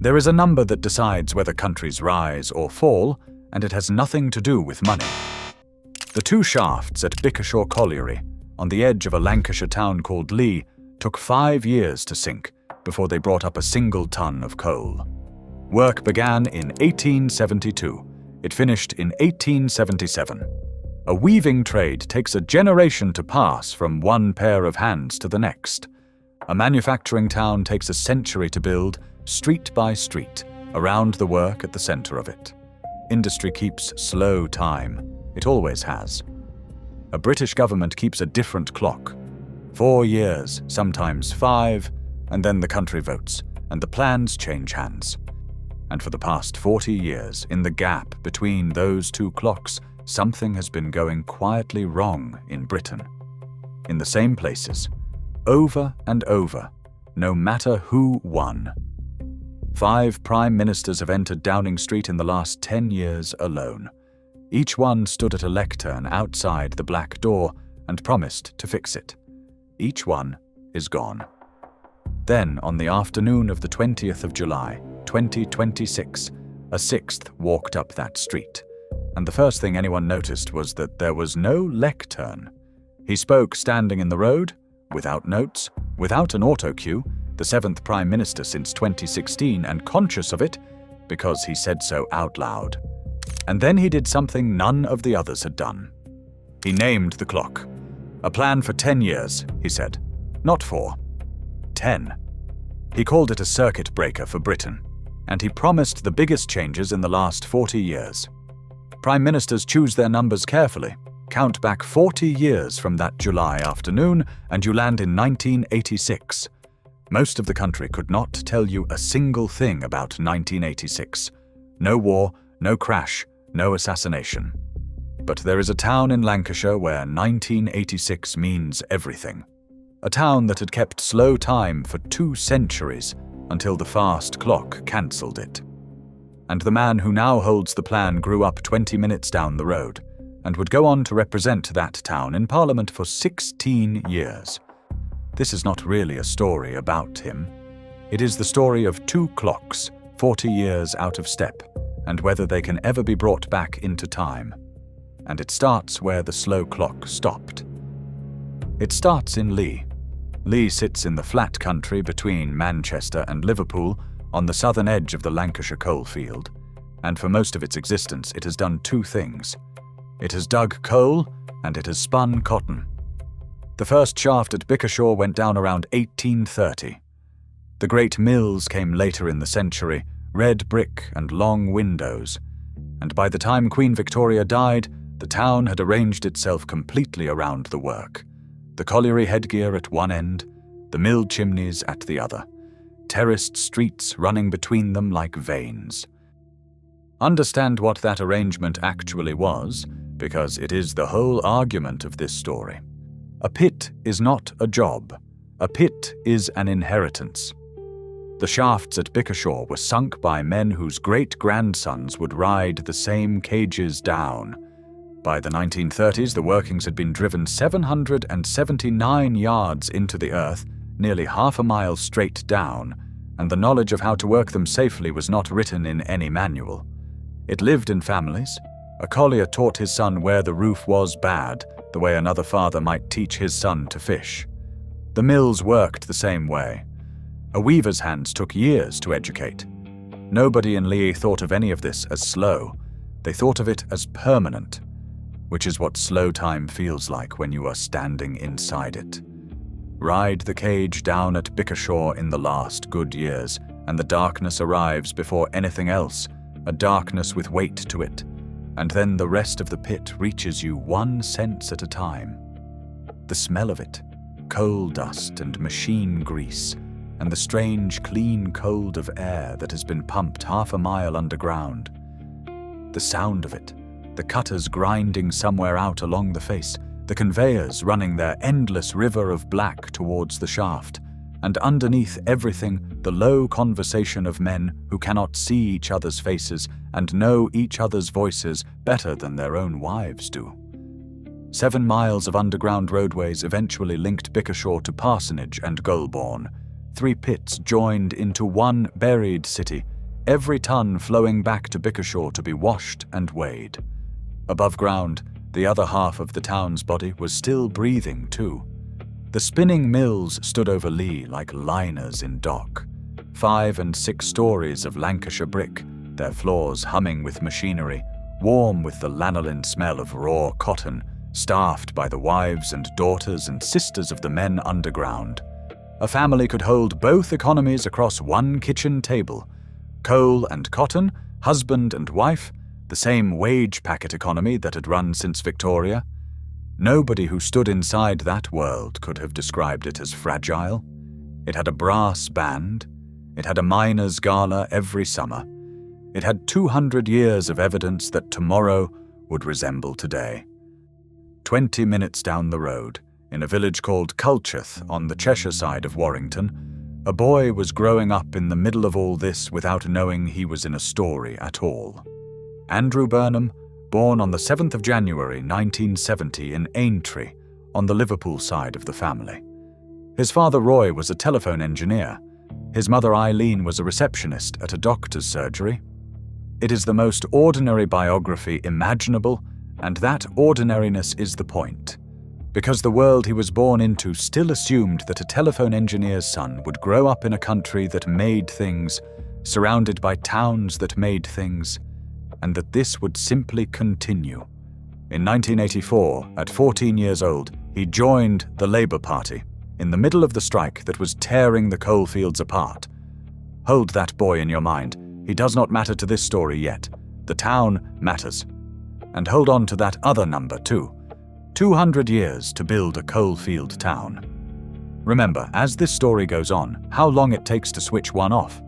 There is a number that decides whether countries rise or fall, and it has nothing to do with money. The two shafts at Bickershaw Colliery, on the edge of a Lancashire town called Leigh, took 5 years to sink before they brought up a single ton of coal. Work began in 1872. It finished in 1877. A weaving trade takes a generation to pass from one pair of hands to the next. A manufacturing town takes a century to build, street by street, around the work at the center of it. Industry keeps slow time. It always has. A British government keeps a different clock. 4 years, sometimes 5, and then the country votes, and the plans change hands. And for the past 40 years, in the gap between those two clocks, something has been going quietly wrong in Britain. In the same places, over and over, no matter who won. 5 prime ministers have entered Downing Street in the last 10 years alone. Each one stood at a lectern outside the black door and promised to fix it. Each one is gone. Then, on the afternoon of the 20th of July, 2026, a 6th walked up that street, and the first thing anyone noticed was that there was no lectern. He spoke standing in the road, without notes, without an auto-cue, the 7th Prime Minister since 2016, and conscious of it because he said so out loud. And then he did something none of the others had done. He named the clock. A plan for 10 years, he said. Not 4. 10. He called it a circuit breaker for Britain, and he promised the biggest changes in the last 40 years. Prime Ministers choose their numbers carefully. Count back 40 years from that July afternoon, and you land in 1986. Most of the country could not tell you a single thing about 1986. No war, no crash, no assassination. But there is a town in Lancashire where 1986 means everything. A town that had kept slow time for 2 centuries until the fast clock cancelled it. And the man who now holds the plan grew up 20 minutes down the road and would go on to represent that town in Parliament for 16 years. This is not really a story about him. It is the story of 2 clocks, 40 years out of step, and whether they can ever be brought back into time. And it starts where the slow clock stopped. It starts in Leigh. Leigh sits in the flat country between Manchester and Liverpool on the southern edge of the Lancashire coalfield, and for most of its existence it has done 2 things. It has dug coal and it has spun cotton. The first shaft at Bickershaw went down around 1830. The great mills came later in the century, red brick and long windows, and by the time Queen Victoria died, the town had arranged itself completely around the work. The colliery headgear at one end, the mill chimneys at the other, terraced streets running between them like veins. Understand what that arrangement actually was, because it is the whole argument of this story. A pit is not a job. A pit is an inheritance. The shafts at Bickershaw were sunk by men whose great-grandsons would ride the same cages down. By the 1930s, the workings had been driven 779 yards into the earth, nearly half a mile straight down, and the knowledge of how to work them safely was not written in any manual. It lived in families. A collier taught his son where the roof was bad, the way another father might teach his son to fish. The mills worked the same way. A weaver's hands took years to educate. Nobody in Leigh thought of any of this as slow. They thought of it as permanent, which is what slow time feels like when you are standing inside it. Ride the cage down at Bickershaw in the last good years, and the darkness arrives before anything else, a darkness with weight to it, and then the rest of the pit reaches you 1 sense at a time. The smell of it, coal dust and machine grease, and the strange clean cold of air that has been pumped half a mile underground. The sound of it, the cutters grinding somewhere out along the face, the conveyors running their endless river of black towards the shaft, and underneath everything the low conversation of men who cannot see each other's faces and know each other's voices better than their own wives do. 7 miles of underground roadways eventually linked Bickershaw to Parsonage and Golborne. 3 pits joined into one buried city every ton flowing back to Bickershaw to be washed and weighed. Above ground, the other half of the town's body was still breathing too. The spinning mills stood over Leigh like liners in dock. 5 and 6 stories of Lancashire brick, their floors humming with machinery, warm with the lanolin smell of raw cotton, staffed by the wives and daughters and sisters of the men underground. A family could hold both economies across one kitchen table. Coal and cotton, husband and wife, the same wage packet economy that had run since Victoria. Nobody who stood inside that world could have described it as fragile. It had a brass band. It had a miners' gala every summer. It had 200 years of evidence that tomorrow would resemble today. 20 minutes down the road, in a village called Culcheth on the Cheshire side of Warrington, a boy was growing up in the middle of all this without knowing he was in a story at all. Andy Burnham, born on the 7th of January 1970 in Aintree, on the Liverpool side of the family. His father Roy was a telephone engineer. His mother Eileen was a receptionist at a doctor's surgery. It is the most ordinary biography imaginable, and that ordinariness is the point. Because the world he was born into still assumed that a telephone engineer's son would grow up in a country that made things, surrounded by towns that made things, and that this would simply continue. In 1984, at 14 years old, he joined the Labour Party in the middle of the strike that was tearing the coalfields apart. Hold that boy in your mind. He does not matter to this story yet. The town matters. And hold on to that other number too. 200 years to build a coalfield town. Remember, as this story goes on, how long it takes to switch one off.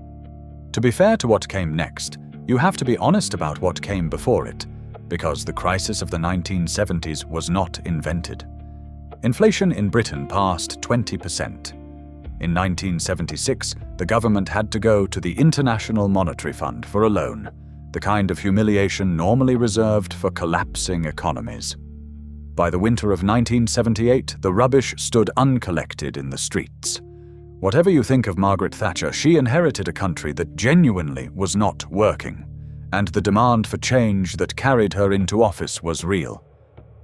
To be fair to what came next, you have to be honest about what came before it, because the crisis of the 1970s was not invented. Inflation in Britain passed 20%. In 1976, the government had to go to the International Monetary Fund for a loan, the kind of humiliation normally reserved for collapsing economies. By the winter of 1978, the rubbish stood uncollected in the streets. Whatever you think of Margaret Thatcher, she inherited a country that genuinely was not working, and the demand for change that carried her into office was real.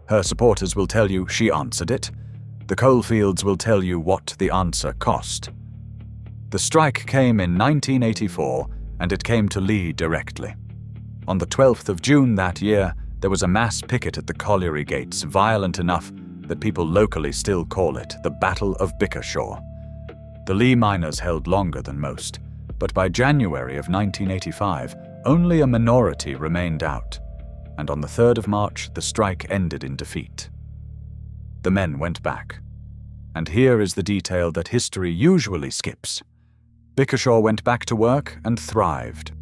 Her supporters will tell you she answered it. The coalfields will tell you what the answer cost. The strike came in 1984, and it came to Leigh directly. On the 12th of June that year, there was a mass picket at the colliery gates, violent enough that people locally still call it the Battle of Bickershaw. The Leigh miners held longer than most, but by January of 1985, only a minority remained out, and on the 3rd of March, the strike ended in defeat. The men went back. And here is the detail that history usually skips. Bickershaw went back to work and thrived.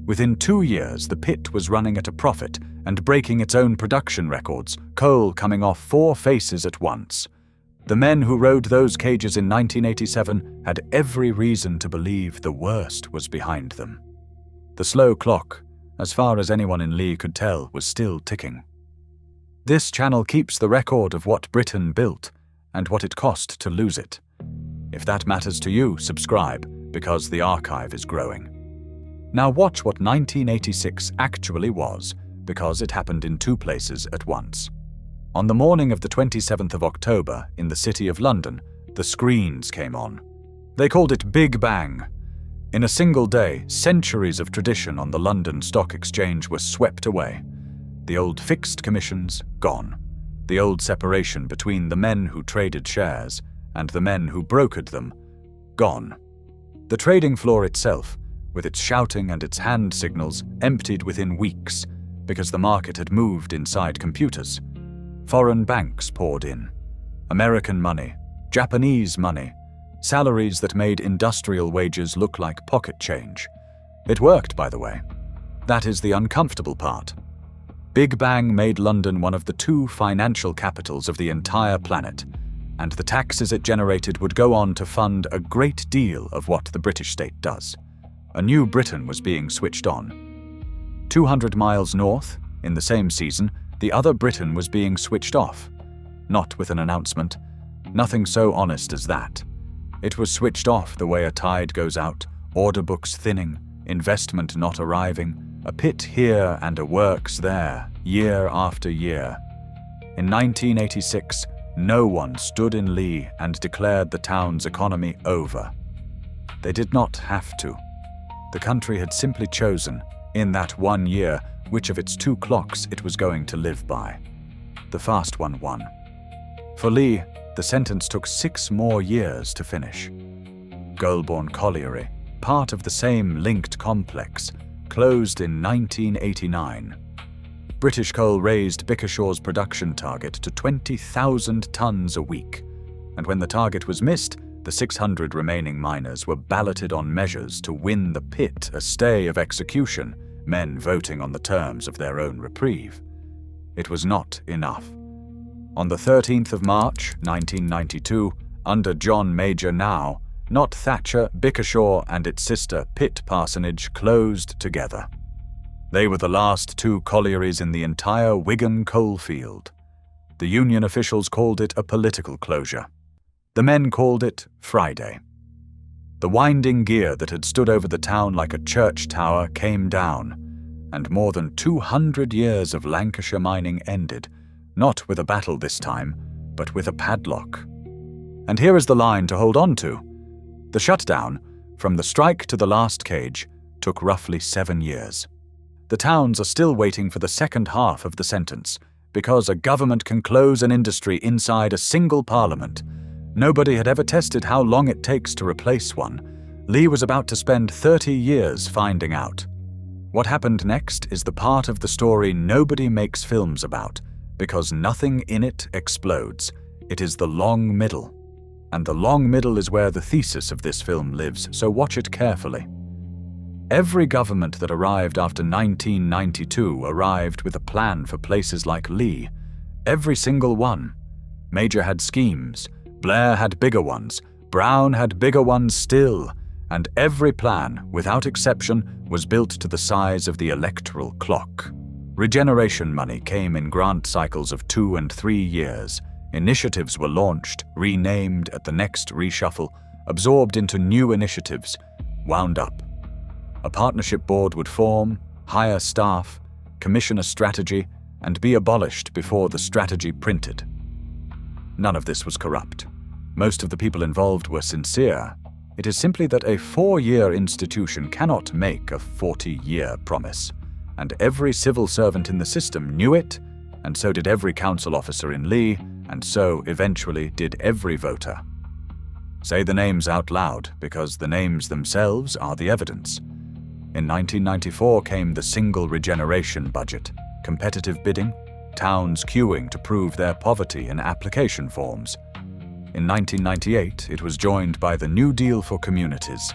Within 2 years, the pit was running at a profit and breaking its own production records, coal coming off 4 faces at once. The men who rode those cages in 1987 had every reason to believe the worst was behind them. The slow clock, as far as anyone in Leigh could tell, was still ticking. This channel keeps the record of what Britain built and what it cost to lose it. If that matters to you, subscribe, because the archive is growing. Now watch what 1986 actually was, because it happened in 2 places at once. On the morning of the 27th of October, in the City of London, the screens came on. They called it Big Bang. In a single day, centuries of tradition on the London Stock Exchange were swept away. The old fixed commissions, gone. The old separation between the men who traded shares and the men who brokered them, gone. The trading floor itself, with its shouting and its hand signals, emptied within weeks, because the market had moved inside computers. Foreign banks poured in. American money, Japanese money, salaries that made industrial wages look like pocket change. It worked, by the way. That is the uncomfortable part. Big Bang made London one of the 2 financial capitals of the entire planet, and the taxes it generated would go on to fund a great deal of what the British state does. A new Britain was being switched on. 200 miles north, in the same season, the other Britain was being switched off. Not with an announcement. Nothing so honest as that. It was switched off the way a tide goes out, order books thinning, investment not arriving, a pit here and a works there, year after year. In 1986, no one stood in Leigh and declared the town's economy over. They did not have to. The country had simply chosen, in that 1 year, which of its 2 clocks it was going to live by. The fast one won. For Leigh, the sentence took 6 more years to finish. Goulburn Colliery, part of the same linked complex, closed in 1989. British Coal raised Bickershaw's production target to 20,000 tonnes a week, and when the target was missed, the 600 remaining miners were balloted on measures to win the pit a stay of execution, men voting on the terms of their own reprieve. It was not enough. On the 13th of March, 1992, under John Major now, not Thatcher, Bickershaw and its sister Pitt Parsonage closed together. They were the last 2 collieries in the entire Wigan coalfield. The union officials called it a political closure. The men called it Friday. The winding gear that had stood over the town like a church tower came down, and more than 200 years of Lancashire mining ended, not with a battle this time, but with a padlock. And here is the line to hold on to. The shutdown, from the strike to the last cage, took roughly 7 years. The towns are still waiting for the second half of the sentence, because a government can close an industry inside a single parliament. Nobody had ever tested how long it takes to replace one. Leigh was about to spend 30 years finding out. What happened next is the part of the story nobody makes films about, because nothing in it explodes. It is the long middle. And the long middle is where the thesis of this film lives, so watch it carefully. Every government that arrived after 1992 arrived with a plan for places like Leigh. Every single one. Major had schemes, Blair had bigger ones, Brown had bigger ones still, and every plan, without exception, was built to the size of the electoral clock. Regeneration money came in grant cycles of 2 and 3 years. Initiatives were launched, renamed at the next reshuffle, absorbed into new initiatives, wound up. A partnership board would form, hire staff, commission a strategy, and be abolished before the strategy printed. None of this was corrupt. Most of the people involved were sincere. It is simply that a 4-year institution cannot make a 40-year promise, and every civil servant in the system knew it, and so did every council officer in Leigh, and so eventually did every voter. Say the names out loud, because the names themselves are the evidence. In 1994 came the Single Regeneration Budget, competitive bidding, towns queuing to prove their poverty in application forms. In 1998, it was joined by the New Deal for Communities.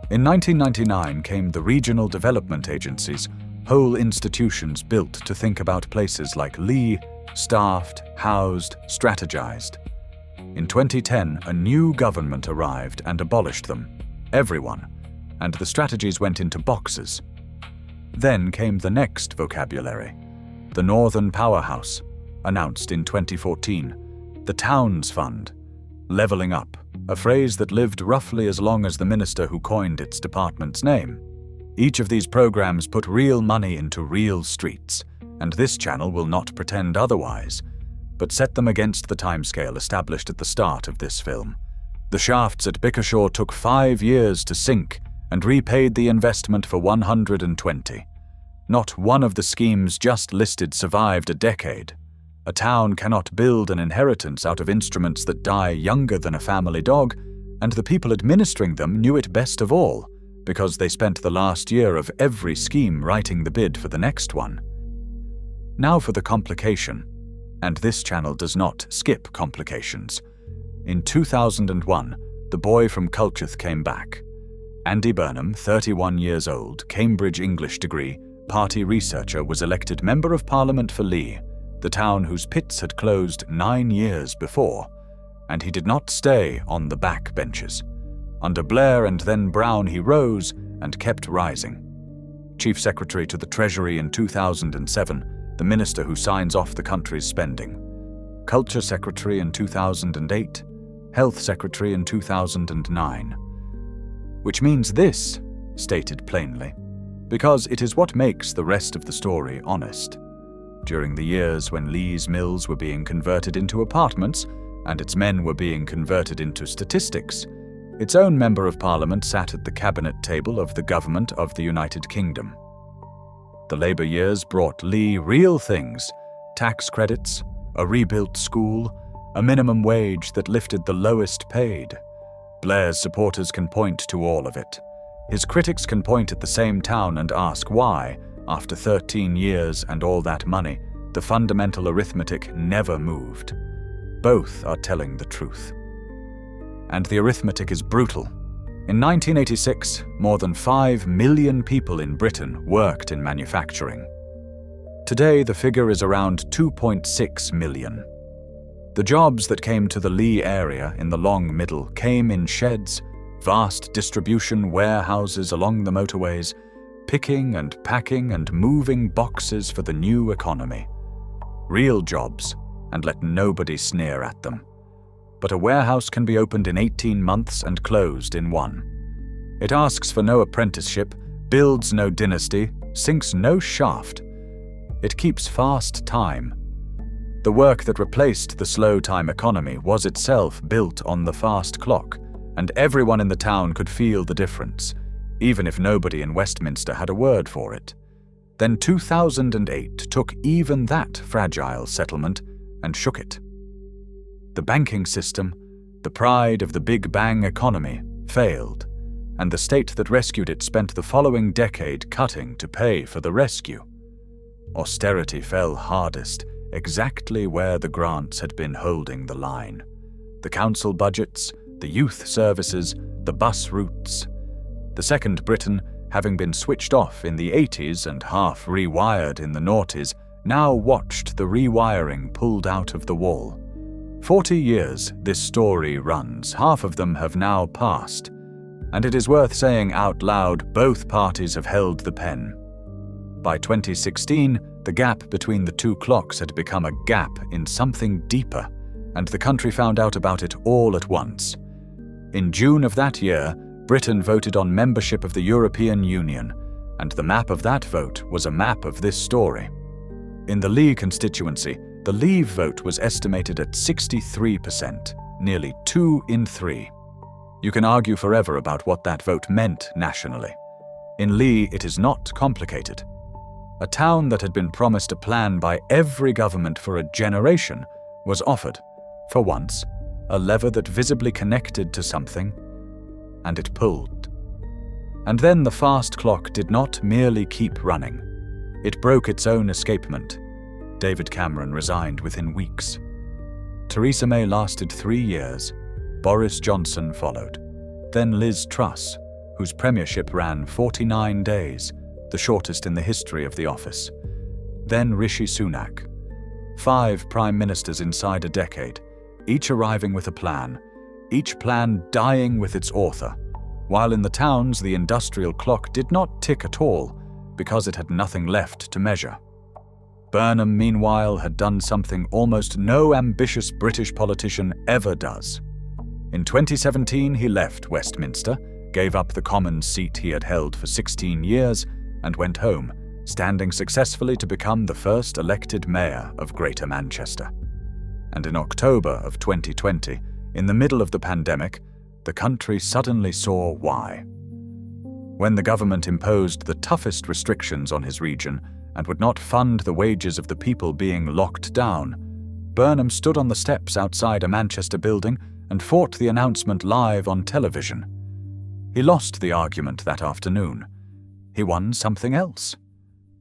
In 1999 came the regional development agencies, whole institutions built to think about places like Leigh, staffed, housed, strategized. In 2010, a new government arrived and abolished them, everyone, and the strategies went into boxes. Then came the next vocabulary, the Northern Powerhouse, announced in 2014, the Towns Fund, levelling up, a phrase that lived roughly as long as the minister who coined its department's name. Each of these programs put real money into real streets, and this channel will not pretend otherwise, but set them against the timescale established at the start of this film. The shafts at Bickershaw took 5 years to sink and repaid the investment for 120. Not one of the schemes just listed survived a decade. A town cannot build an inheritance out of instruments that die younger than a family dog, and the people administering them knew it best of all, because they spent the last year of every scheme writing the bid for the next one. Now for the complication, and this channel does not skip complications. In 2001, the boy from Culcheth came back. Andy Burnham, 31 years old, Cambridge English degree, party researcher, was elected Member of Parliament for Leigh, the town whose pits had closed 9 years before, and he did not stay on the back benches. Under Blair and then Brown he rose and kept rising. Chief Secretary to the Treasury in 2007, the minister who signs off the country's spending. Culture Secretary in 2008, Health Secretary in 2009. Which means this, stated plainly, because it is what makes the rest of the story honest. During the years when Leigh's mills were being converted into apartments and its men were being converted into statistics, its own Member of Parliament sat at the cabinet table of the government of the United Kingdom. The Labour years brought Leigh real things: tax credits, a rebuilt school, a minimum wage that lifted the lowest paid. Blair's supporters can point to all of it. His critics can point at the same town and ask why, after 13 years and all that money, the fundamental arithmetic never moved. Both are telling the truth. And the arithmetic is brutal. In 1986, more than 5 million people in Britain worked in manufacturing. Today, the figure is around 2.6 million. The jobs that came to the Leigh area in the Long Middle came in sheds, vast distribution warehouses along the motorways, picking and packing and moving boxes for the new economy. Real jobs, and let nobody sneer at them. But a warehouse can be opened in 18 months and closed in 1. It asks for no apprenticeship, builds no dynasty, sinks no shaft. It keeps fast time. The work that replaced the slow time economy was itself built on the fast clock, and everyone in the town could feel the difference, even if nobody in Westminster had a word for it. Then 2008 took even that fragile settlement and shook it. The banking system, the pride of the Big Bang economy, failed, and the state that rescued it spent the following decade cutting to pay for the rescue. Austerity fell hardest, exactly where the grants had been holding the line. The council budgets, the youth services, the bus routes. The Second Britain, having been switched off in the 80s and half rewired in the noughties, now watched the rewiring pulled out of the wall. 40 years this story runs, half of them have now passed, and it is worth saying out loud both parties have held the pen. By 2016, the gap between the two clocks had become a gap in something deeper, and the country found out about it all at once. In June of that year, Britain voted on membership of the European Union, and the map of that vote was a map of this story. In the Leigh constituency, the Leave vote was estimated at 63%, nearly 2 in 3. You can argue forever about what that vote meant nationally. In Leigh, it is not complicated. A town that had been promised a plan by every government for a generation was offered, for once, a lever that visibly connected to something, and it pulled. And then the fast clock did not merely keep running. It broke its own escapement. David Cameron resigned within weeks. Theresa May lasted 3 years. Boris Johnson followed. Then Liz Truss, whose premiership ran 49 days, the shortest in the history of the office. Then Rishi Sunak. 5 prime ministers inside a decade, each arriving with a plan, each plan dying with its author, while in the towns the industrial clock did not tick at all because it had nothing left to measure. Burnham, meanwhile, had done something almost no ambitious British politician ever does. In 2017, he left Westminster, gave up the Commons seat he had held for 16 years, and went home, standing successfully to become the first elected mayor of Greater Manchester. And in October of 2020, in the middle of the pandemic, the country suddenly saw why. When the government imposed the toughest restrictions on his region and would not fund the wages of the people being locked down, Burnham stood on the steps outside a Manchester building and fought the announcement live on television. He lost the argument that afternoon. He won something else.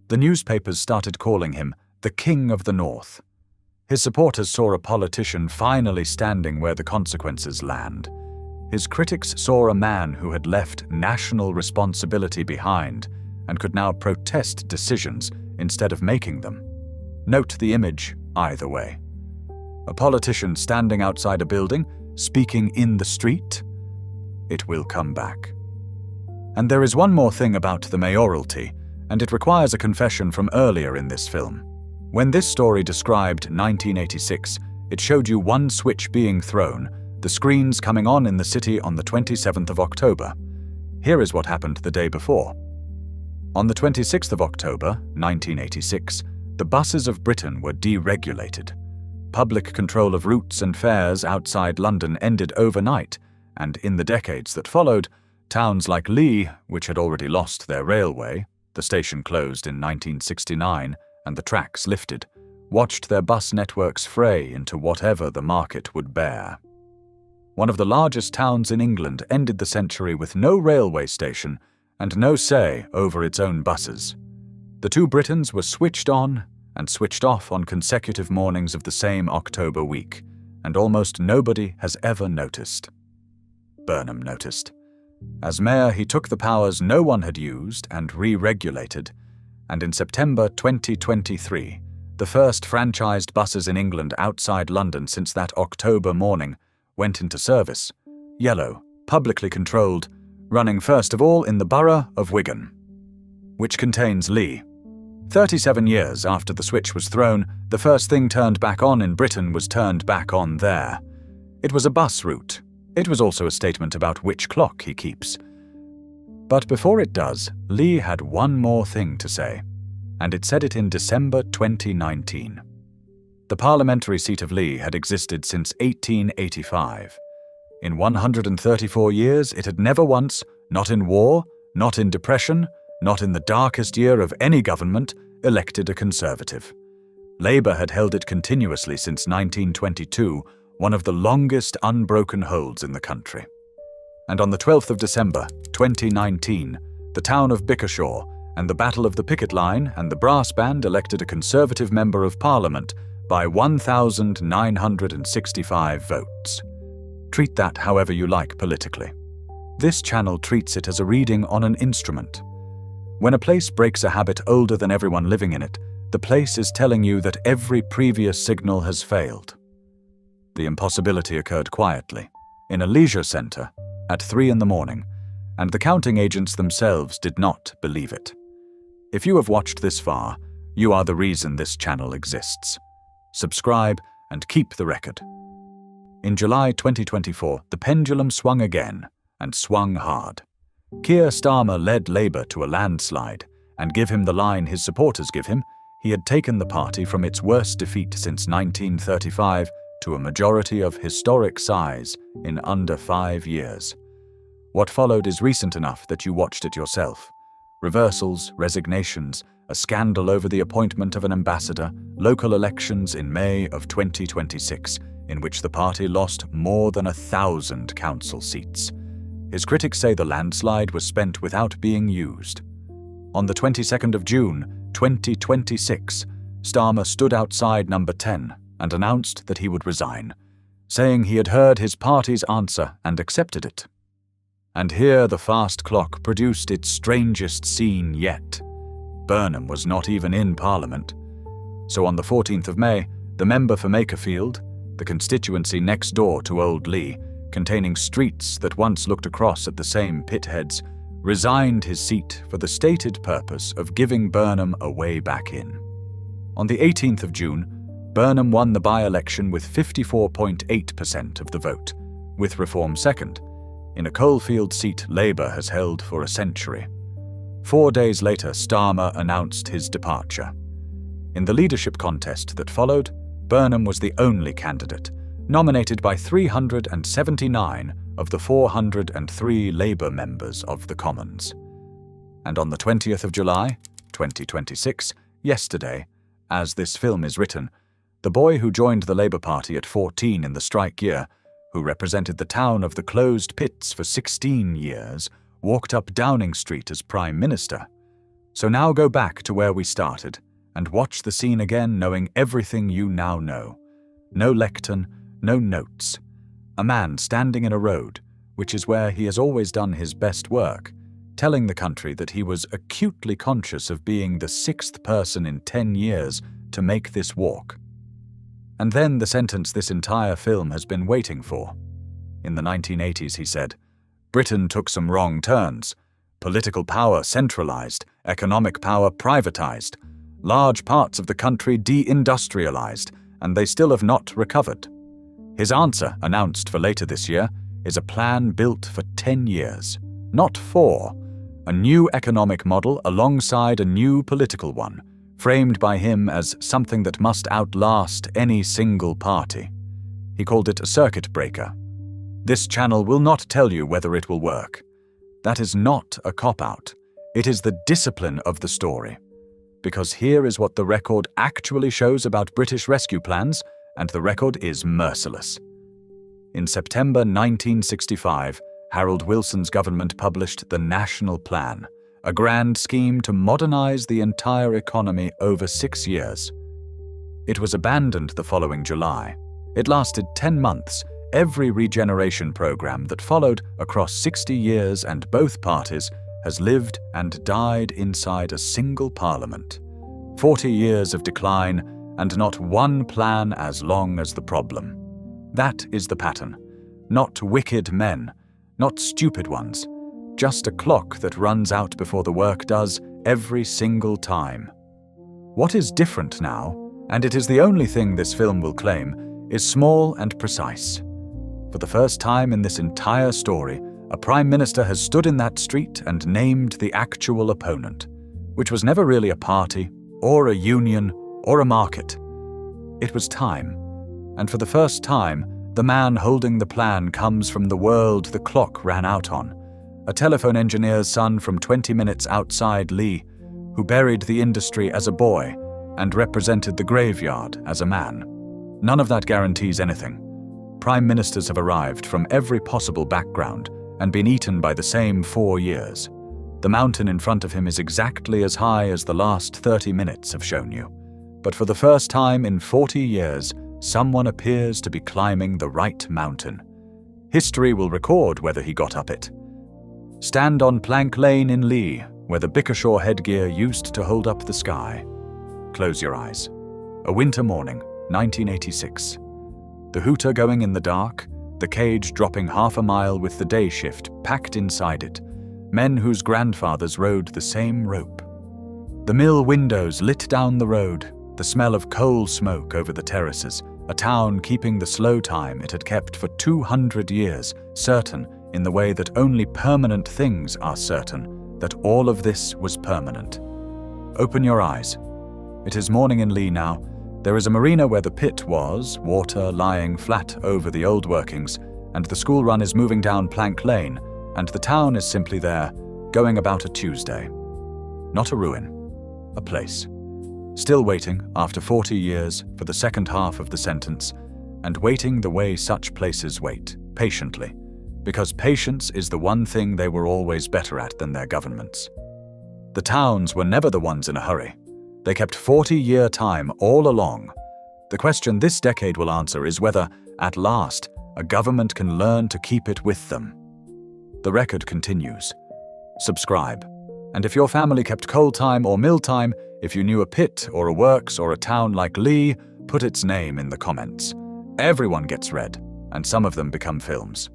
The newspapers started calling him the King of the North. His supporters saw a politician finally standing where the consequences land. His critics saw a man who had left national responsibility behind and could now protest decisions instead of making them. Note the image either way. A politician standing outside a building, speaking in the street. It will come back. And there is one more thing about the mayoralty, and it requires a confession from earlier in this film. When this story described 1986, it showed you one switch being thrown, the screens coming on in the city on the 27th of October. Here is what happened the day before. On the 26th of October, 1986, the buses of Britain were deregulated. Public control of routes and fares outside London ended overnight, and in the decades that followed, towns like Leigh, which had already lost their railway, the station closed in 1969 and the tracks lifted, watched their bus networks fray into whatever the market would bear. One of the largest towns in England ended the century with no railway station and no say over its own buses. The two Britons were switched on and switched off on consecutive mornings of the same October week, and almost nobody has ever noticed. Burnham noticed. As mayor, he took the powers no one had used and re-regulated, and in September 2023, the first franchised buses in England outside London since that October morning went into service, yellow, publicly controlled, running first of all in the borough of Wigan, which contains Leigh. 37 years after the switch was thrown, the first thing turned back on in Britain was turned back on there. It was a bus route. It was also a statement about which clock he keeps. But before it does, Leigh had one more thing to say, and it said it in December 2019. The parliamentary seat of Leigh had existed since 1885. In 134 years, it had never once, not in war, not in depression, not in the darkest year of any government, elected a Conservative. Labour had held it continuously since 1922, one of the longest unbroken holds in the country. And on the 12th of December, 2019, the town of Bickershaw and the Battle of the Picket Line and the brass band elected a Conservative Member of Parliament by 1,965 votes. Treat that however you like politically. This channel treats it as a reading on an instrument. When a place breaks a habit older than everyone living in it, the place is telling you that every previous signal has failed. The impossibility occurred quietly, in a leisure centre, at 3 a.m, and the counting agents themselves did not believe it. If you have watched this far, you are the reason this channel exists. Subscribe and keep the record. In July 2024, the pendulum swung again, and swung hard. Keir Starmer led Labour to a landslide, and give him the line his supporters give him, he had taken the party from its worst defeat since 1935 to a majority of historic size in under 5 years. What followed is recent enough that you watched it yourself. Reversals, resignations, a scandal over the appointment of an ambassador, local elections in May of 2026, in which the party lost more than 1,000 council seats. His critics say the landslide was spent without being used. On the 22nd of June, 2026, Starmer stood outside number 10 and announced that he would resign, saying he had heard his party's answer and accepted it. And here the fast clock produced its strangest scene yet. Burnham was not even in Parliament. So on the 14th of May, the member for Makerfield, the constituency next door to Old Leigh, containing streets that once looked across at the same pitheads, resigned his seat for the stated purpose of giving Burnham a way back in. On the 18th of June, Burnham won the by-election with 54.8% of the vote, with Reform second, in a coalfield seat Labour has held for a century. 4 days later, Starmer announced his departure. In the leadership contest that followed, Burnham was the only candidate, nominated by 379 of the 403 Labour members of the Commons. And on the 20th of July, 2026, yesterday, as this film is written, the boy who joined the Labour Party at 14 in the strike year, who represented the town of the closed pits for 16 years, walked up Downing Street as Prime Minister. So now go back to where we started and watch the scene again, knowing everything you now know. No lectern, no notes. A man standing in a road, which is where he has always done his best work, telling the country that he was acutely conscious of being the 6th person in 10 years to make this walk. And then the sentence this entire film has been waiting for. In the 1980s, he said, "Britain took some wrong turns. Political power centralized, economic power privatized. Large parts of the country deindustrialized, and they still have not recovered." His answer, announced for later this year, is a plan built for 10 years. not for, a new economic model alongside a new political one, framed by him as something that must outlast any single party. He called it a circuit breaker. This channel will not tell you whether it will work. That is not a cop-out. It is the discipline of the story. Because here is what the record actually shows about British rescue plans, and the record is merciless. In September 1965, Harold Wilson's government published the National Plan, a grand scheme to modernize the entire economy over 6 years. It was abandoned the following July. It lasted 10 months. Every regeneration program that followed across 60 years, and both parties has lived and died inside a single parliament. 40 years of decline, and not one plan as long as the problem. That is the pattern. Not wicked men, not stupid ones, just a clock that runs out before the work does every single time. What is different now, and it is the only thing this film will claim, is small and precise. For the first time in this entire story, a Prime Minister has stood in that street and named the actual opponent, which was never really a party, or a union, or a market. It was time, and for the first time, the man holding the plan comes from the world the clock ran out on, a telephone engineer's son from 20 minutes outside Leigh, who buried the industry as a boy and represented the graveyard as a man. None of that guarantees anything. Prime Ministers have arrived from every possible background and been eaten by the same 4 years. The mountain in front of him is exactly as high as the last 30 minutes have shown you. But for the first time in 40 years, someone appears to be climbing the right mountain. History will record whether he got up it. Stand on Plank Lane in Leigh, where the Bickershaw headgear used to hold up the sky. Close your eyes. A winter morning, 1986. The hooter going in the dark, the cage dropping half a mile with the day shift packed inside it, men whose grandfathers rode the same rope. The mill windows lit down the road, the smell of coal smoke over the terraces, a town keeping the slow time it had kept for 200 years, certain in the way that only permanent things are certain, that all of this was permanent. Open your eyes. It is morning in Leigh now. There is a marina where the pit was, water lying flat over the old workings, and the school run is moving down Plank Lane, and the town is simply there, going about a Tuesday. Not a ruin, a place. Still waiting, after 40 years, for the second half of the sentence, and waiting the way such places wait, patiently, because patience is the one thing they were always better at than their governments. The towns were never the ones in a hurry. They kept 40-year time all along. The question this decade will answer is whether, at last, a government can learn to keep it with them. The record continues. Subscribe. And if your family kept coal time or mill time, if you knew a pit or a works or a town like Leigh, put its name in the comments. Everyone gets read, and some of them become films.